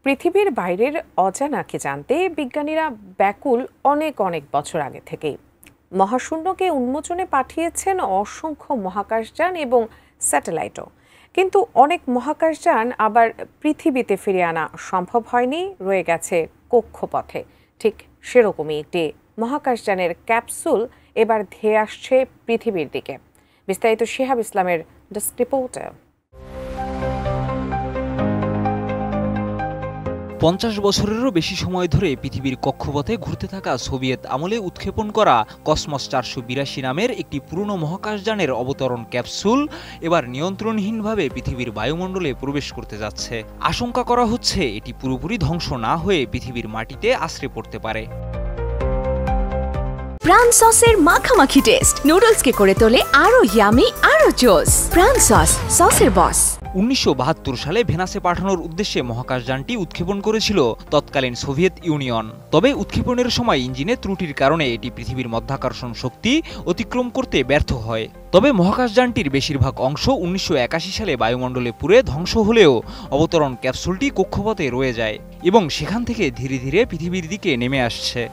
পৃথিবীর বাইরের অজানাকে জানতে বিজ্ঞানীরা ব্যাকুল অনেক বছর আগে থেকেই। মহাশূন্যকে উন্মোচনে পাঠিয়েছেন অসংখ্য মহাকাশযান এবং স্যাটেলাইটও, কিন্তু অনেক মহাকাশযান আবার পৃথিবীতে ফিরিয়ে আনা সম্ভব হয়নি, রয়ে গেছে কক্ষপথে। ঠিক সেরকমই একটি মহাকাশযানের ক্যাপসুল এবার ধেয়ে আসছে পৃথিবীর দিকে। বিস্তারিত শিহাব ইসলামের ডেস্ক রিপোর্টে। 50 বছরেরও বেশি সময় ধরে পৃথিবীর কক্ষপথে ঘুরতে থাকা সোভিয়েত আমলে উৎক্ষেপণ করা কসমস 482 নামের একটি পুরনো মহাকাশযানের অবতরণ ক্যাপসুল এবার নিয়ন্ত্রণহীনভাবে পৃথিবীর বায়ুমণ্ডলে প্রবেশ করতে যাচ্ছে। আশঙ্কা করা হচ্ছে এটি পুরোপুরি ধ্বংস না হয়ে পৃথিবীর মাটিতে আছড়ে পড়তে পারে। প্রাণ সসের মাখামাখি টেস্ট নুডলসকে করে তোলে আরো ইয়ামি, আরো জোস। প্রাণ সস, সসের বস। 1972 সালে ভেনাসে পাঠানোর উদ্দেশ্যে মহাকাশযানটি উৎক্ষেপণ করেছিল তৎকালীন সোভিয়েত ইউনিয়ন। তবে উৎক্ষেপণের সময় ইঞ্জিনে ত্রুটির কারণে এটি পৃথিবীর মধ্যাকর্ষণ শক্তি অতিক্রম করতে ব্যর্থ হয়। তবে মহাকাশযানটির বেশিরভাগ অংশ 1981 সালে বায়ুমণ্ডলে পুড়ে ধ্বংস হলেও অবতরণ ক্যাপসুলটি কক্ষপথে রয়ে যায় এবং সেখান থেকে ধীরে ধীরে পৃথিবীর দিকে নেমে আসছে।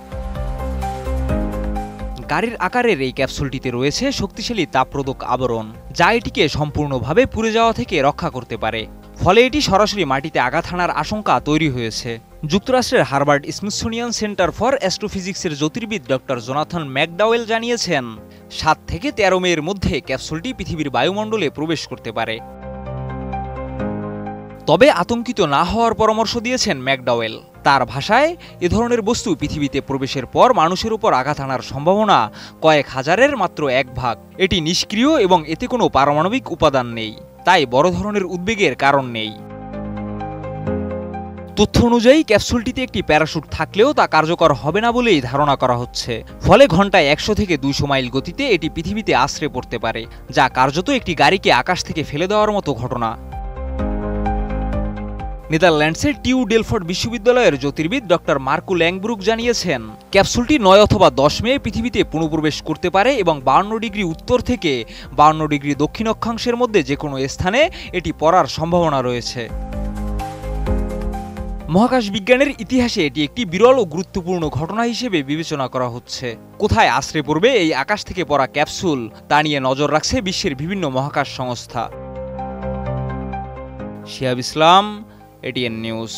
গাড়ির আকারের এই ক্যাপসুলটিতে রয়েছে শক্তিশালী তাপরোধক আবরণ, যা এটিকে সম্পূর্ণভাবে পুড়ে যাওয়া থেকে রক্ষা করতে পারে। ফলে এটি সরাসরি মাটিতে আঘাত হানার আশঙ্কা তৈরি হয়েছে। যুক্তরাষ্ট্রের হার্ভার্ড স্মিথসোনিয়ান সেন্টার ফর অ্যাস্ট্রোফিজিক্সের জ্যোতির্বিদ ডক্টর জোনাথন ম্যাকডাওয়েল জানিয়েছেন, 7 থেকে 13 মের মধ্যে ক্যাপসুলটি পৃথিবীর বায়ুমণ্ডলে প্রবেশ করতে পারে। তবে আতঙ্কিত না হওয়ার পরামর্শ দিয়েছেন ম্যাকডাওয়েল। তার ভাষায়, এ ধরনের বস্তু পৃথিবীতে প্রবেশের পর মানুষের উপর আঘাত হানার সম্ভাবনা কয়েক হাজারের মাত্র 1 ভাগ। এটি নিষ্ক্রিয় এবং এতে কোনো পারমাণবিক উপাদান নেই, তাই বড় ধরনের উদ্বেগের কারণ নেই। তথ্য অনুযায়ী ক্যাপসুলটিতে একটি প্যারাশুট থাকলেও তা কার্যকর হবে না বলেই ধারণা করা হচ্ছে। ফলে ঘন্টায় 100 থেকে 200 মাইল গতিতে এটি পৃথিবীতে আছড়ে পড়তে পারে, যা কার্যত একটি গাড়িকে আকাশ থেকে ফেলে দেওয়ার মতো ঘটনা। নেদারল্যান্ডসের টিউ ডেলফোর্ট বিশ্ববিদ্যালয়ের জ্যোতির্বিদ ডক্টর মার্কো ল্যাংব্রুক জানিয়েছেন, ক্যাপসুলটি 9 অথবা 10 মে পৃথিবীতে পুনঃপ্রবেশ করতে পারে এবং 52 ডিগ্রি উত্তর থেকে 52 ডিগ্রি দক্ষিণ অক্ষাংশের মধ্যে যে কোনো স্থানে এটি পড়ার সম্ভাবনা রয়েছে। মহাকাশ বিজ্ঞানের ইতিহাসে এটি একটি বিরল ও গুরুত্বপূর্ণ ঘটনা হিসেবে বিবেচনা করা হচ্ছে। কোথায় আছড়ে পড়বে এই আকাশ থেকে পড়া ক্যাপসুল, তা নিয়ে নজর রাখছে বিশ্বের বিভিন্ন মহাকাশ সংস্থা। শিহাব ইসলাম, ATN নিউজ।